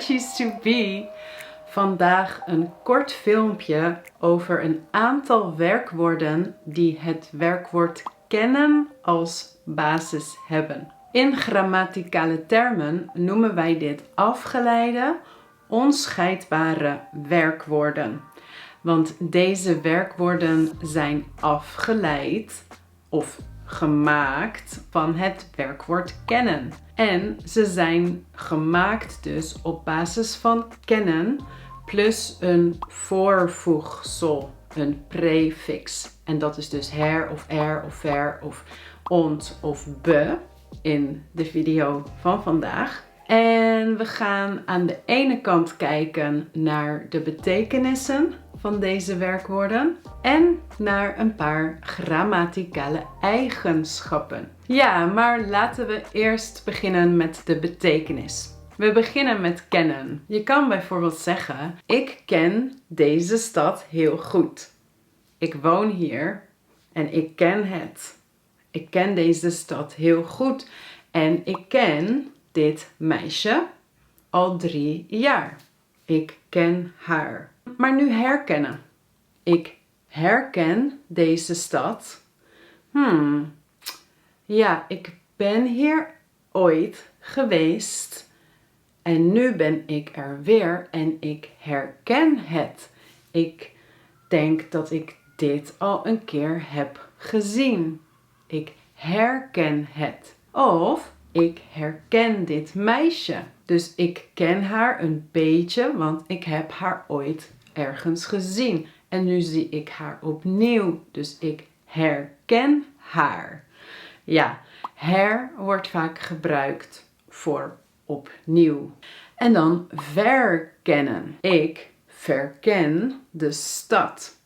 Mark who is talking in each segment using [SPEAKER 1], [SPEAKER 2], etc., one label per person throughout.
[SPEAKER 1] Dutchies to be. Vandaag een kort filmpje over een aantal werkwoorden die het werkwoord kennen als basis hebben. In grammaticale termen noemen wij dit afgeleide, onscheidbare werkwoorden. Want deze werkwoorden zijn afgeleid of gemaakt van het werkwoord kennen. En ze zijn gemaakt dus op basis van kennen plus een voorvoegsel, een prefix. En dat is dus her of er of ver of ont of be in de video van vandaag. En we gaan aan de ene kant kijken naar de betekenissen van deze werkwoorden en naar een paar grammaticale eigenschappen. Ja, maar laten we eerst beginnen met de betekenis. We beginnen met kennen. Je kan bijvoorbeeld zeggen, ik ken deze stad heel goed. Ik woon hier en ik ken het. Ik ken deze stad heel goed en ik ken dit meisje al 3 jaar. Ik ken haar. Maar nu herkennen. Ik herken deze stad. Ja, ik ben hier ooit geweest. En nu ben ik er weer en ik herken het. Ik denk dat ik dit al een keer heb gezien. Ik herken het. Of ik herken dit meisje. Dus ik ken haar een beetje, want ik heb haar ooit ergens gezien. En nu zie ik haar opnieuw. Dus ik herken haar. Ja, wordt vaak gebruikt voor opnieuw. En dan verkennen. Ik verken de stad.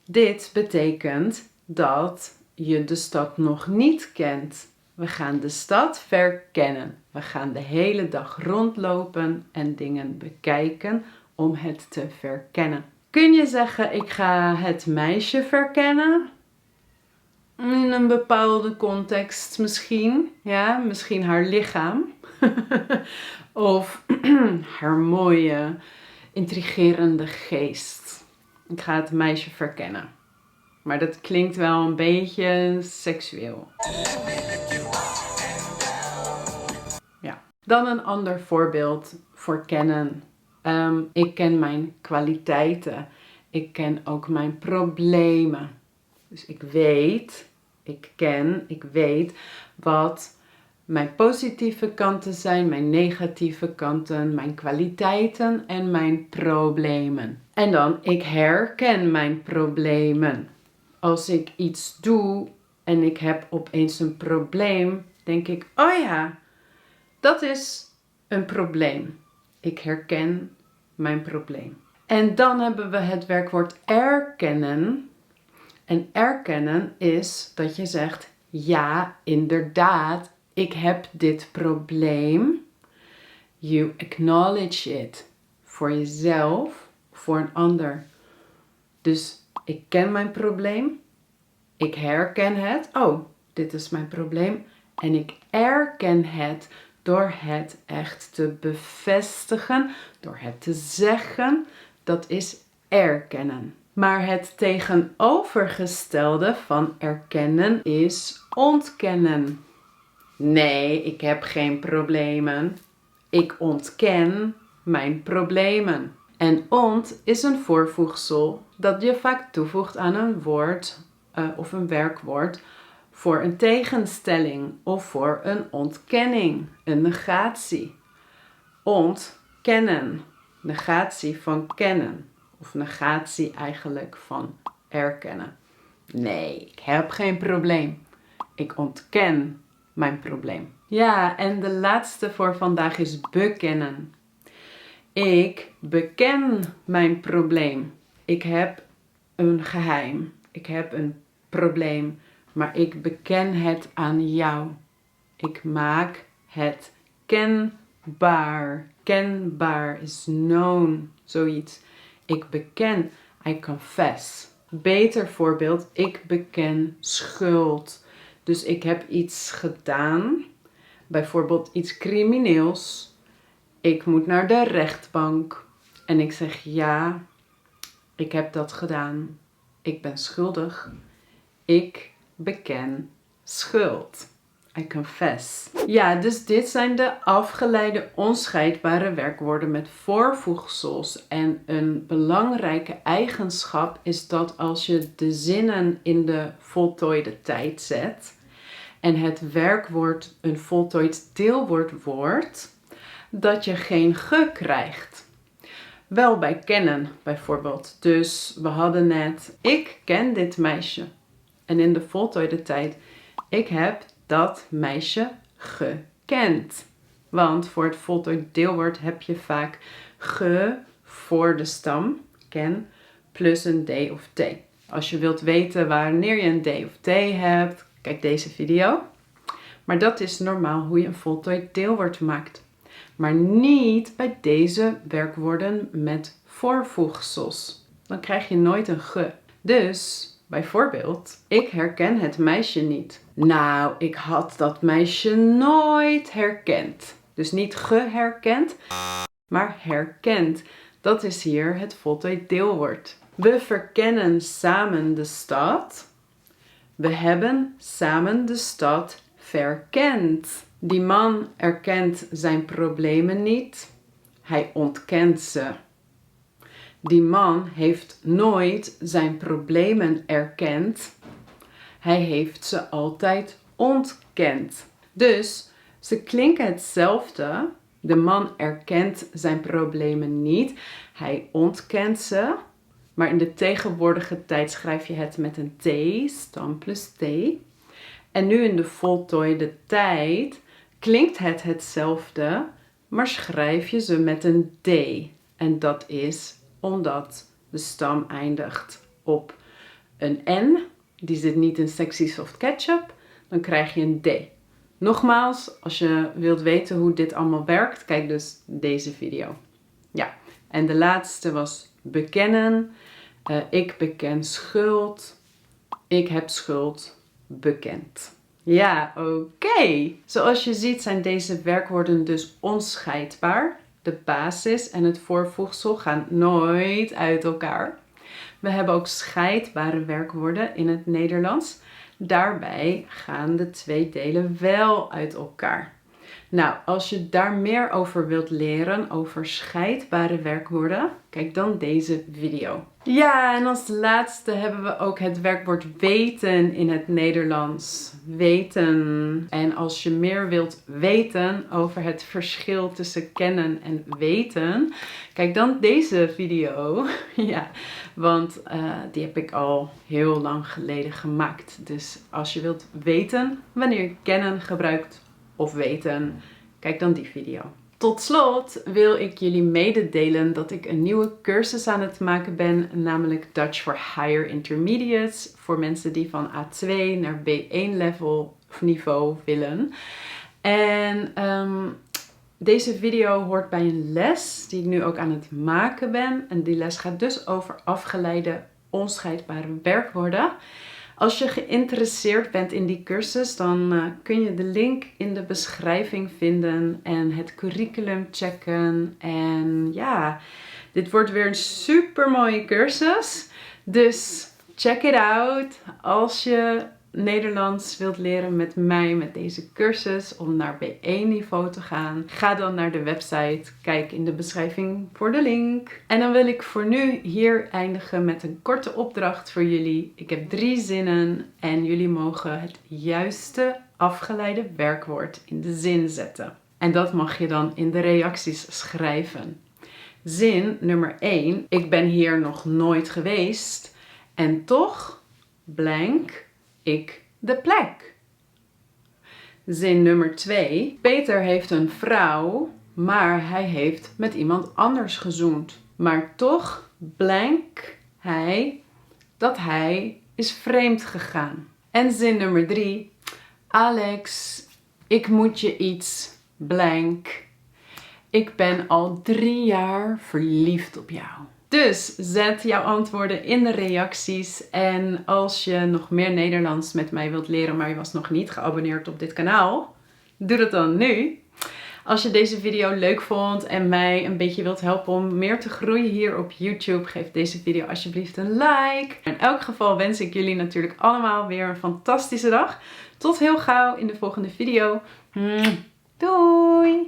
[SPEAKER 1] Dit betekent dat je de stad nog niet kent. We gaan de stad verkennen. We gaan de hele dag rondlopen en dingen bekijken om het te verkennen. Kun je zeggen, ik ga het meisje verkennen? In een bepaalde context misschien. Ja, misschien haar lichaam. Of haar mooie, intrigerende geest. Ik ga het meisje verkennen. Maar dat klinkt wel een beetje seksueel. Ja. Dan een ander voorbeeld voor kennen. Ik ken mijn kwaliteiten. Ik ken ook mijn problemen. Dus ik weet wat mijn positieve kanten zijn, mijn negatieve kanten, mijn kwaliteiten en mijn problemen. En dan, ik herken mijn problemen. Als ik iets doe en ik heb opeens een probleem, denk ik, oh ja, dat is een probleem. Ik herken mijn probleem. En dan hebben we het werkwoord erkennen. En erkennen is dat je zegt, ja, inderdaad, ik heb dit probleem. You acknowledge it. Voor jezelf, voor een ander. Dus ik ken mijn probleem. Ik herken het. Oh, dit is mijn probleem. En ik erken het door het echt te bevestigen. Door het te zeggen. Dat is erkennen. Maar het tegenovergestelde van erkennen is ontkennen. Nee, ik heb geen problemen. Ik ontken mijn problemen. En is een voorvoegsel dat je vaak toevoegt aan een woord of een werkwoord voor een tegenstelling of voor een ontkenning, een negatie. Ontkennen, negatie van kennen of negatie eigenlijk van erkennen. Nee, ik heb geen probleem. Ik ontken mijn probleem. Ja, en de laatste voor vandaag is bekennen. Ik beken mijn probleem. Ik heb een geheim. Ik heb een probleem, maar ik beken het aan jou. Ik maak het kenbaar. Kenbaar is known, zoiets. Ik beken, I confess. Beter voorbeeld, ik beken schuld. Dus ik heb iets gedaan, bijvoorbeeld iets crimineels. ik moet naar de rechtbank. En ik zeg ja, ik heb dat gedaan. Ik ben schuldig. Ik beken schuld. I confess. Ja, dus dit zijn de afgeleide onscheidbare werkwoorden met voorvoegsels. En een belangrijke eigenschap is dat als je de zinnen in de voltooide tijd zet en het werkwoord een voltooid deelwoord wordt, dat je geen ge krijgt. Wel bij kennen bijvoorbeeld. Dus we hadden net, ik ken dit meisje. En in de voltooide tijd, ik heb dat meisje gekend. Want voor het voltooid deelwoord heb je vaak ge voor de stam, ken, plus een d of t. Als je wilt weten wanneer je een d of t hebt, kijk deze video. Maar dat is normaal hoe je een voltooid deelwoord maakt. Maar niet bij deze werkwoorden met voorvoegsels. Dan krijg je nooit een ge. Dus bijvoorbeeld, ik herken het meisje niet. Nou, ik had dat meisje nooit herkend. Dus niet geherkend, maar herkend. Dat is hier het voltooid deelwoord. We verkennen samen de stad. We hebben samen de stad verkend. Die man erkent zijn problemen niet. Hij ontkent ze. Die man heeft nooit zijn problemen erkend. Hij heeft ze altijd ontkend. Dus ze klinken hetzelfde. De man erkent zijn problemen niet. Hij ontkent ze. Maar in de tegenwoordige tijd schrijf je het met een t, stam plus t. En nu in de voltooide tijd klinkt het hetzelfde, maar schrijf je ze met een d. En dat is omdat de stam eindigt op een n. Die zit niet in sexy soft ketchup. Dan krijg je een d. Nogmaals, als je wilt weten hoe dit allemaal werkt, kijk dus deze video. Ja, en de laatste was bekennen. Ik beken schuld. Ik heb schuld bekend. Ja, oké. Zoals je ziet zijn deze werkwoorden dus onscheidbaar. De basis en het voorvoegsel gaan nooit uit elkaar. We hebben ook scheidbare werkwoorden in het Nederlands. Daarbij gaan de twee delen wel uit elkaar. Nou, als je daar meer over wilt leren, over scheidbare werkwoorden, kijk dan deze video. Ja, en als laatste hebben we ook het werkwoord weten in het Nederlands. Weten. En als je meer wilt weten over het verschil tussen kennen en weten, kijk dan deze video. Ja, want die heb ik al heel lang geleden gemaakt. Dus als je wilt weten wanneer je kennen gebruikt of weten, kijk dan die video. Tot slot wil ik jullie mededelen dat ik een nieuwe cursus aan het maken ben, namelijk Dutch for Higher Intermediates, voor mensen die van A2 naar B1 level of niveau willen. En deze video hoort bij een les die ik nu ook aan het maken ben. En die les gaat dus over afgeleide onscheidbare werkwoorden. Als je geïnteresseerd bent in die cursus, dan kun je de link in de beschrijving vinden en het curriculum checken. En ja, dit wordt weer een super mooie cursus. Dus check it out als je Nederlands wilt leren met mij met deze cursus om naar B1 niveau te gaan. Ga dan naar de website, kijk in de beschrijving voor de link. En dan wil ik voor nu hier eindigen met een korte opdracht voor jullie. Ik heb 3 zinnen en jullie mogen het juiste afgeleide werkwoord in de zin zetten. En dat mag je dan in de reacties schrijven. Zin nummer 1. Ik ben hier nog nooit geweest en toch blank ik de plek. Zin nummer 2. Peter heeft een vrouw, maar hij heeft met iemand anders gezoend. Maar toch blank hij dat hij is vreemd gegaan. En zin nummer 3. Alex, ik moet je iets blank. Ik ben al 3 jaar verliefd op jou. Dus zet jouw antwoorden in de reacties. En als je nog meer Nederlands met mij wilt leren, maar je was nog niet geabonneerd op dit kanaal, doe dat dan nu. Als je deze video leuk vond en mij een beetje wilt helpen om meer te groeien hier op YouTube, geef deze video alsjeblieft een like. In elk geval wens ik jullie natuurlijk allemaal weer een fantastische dag. Tot heel gauw in de volgende video. Doei!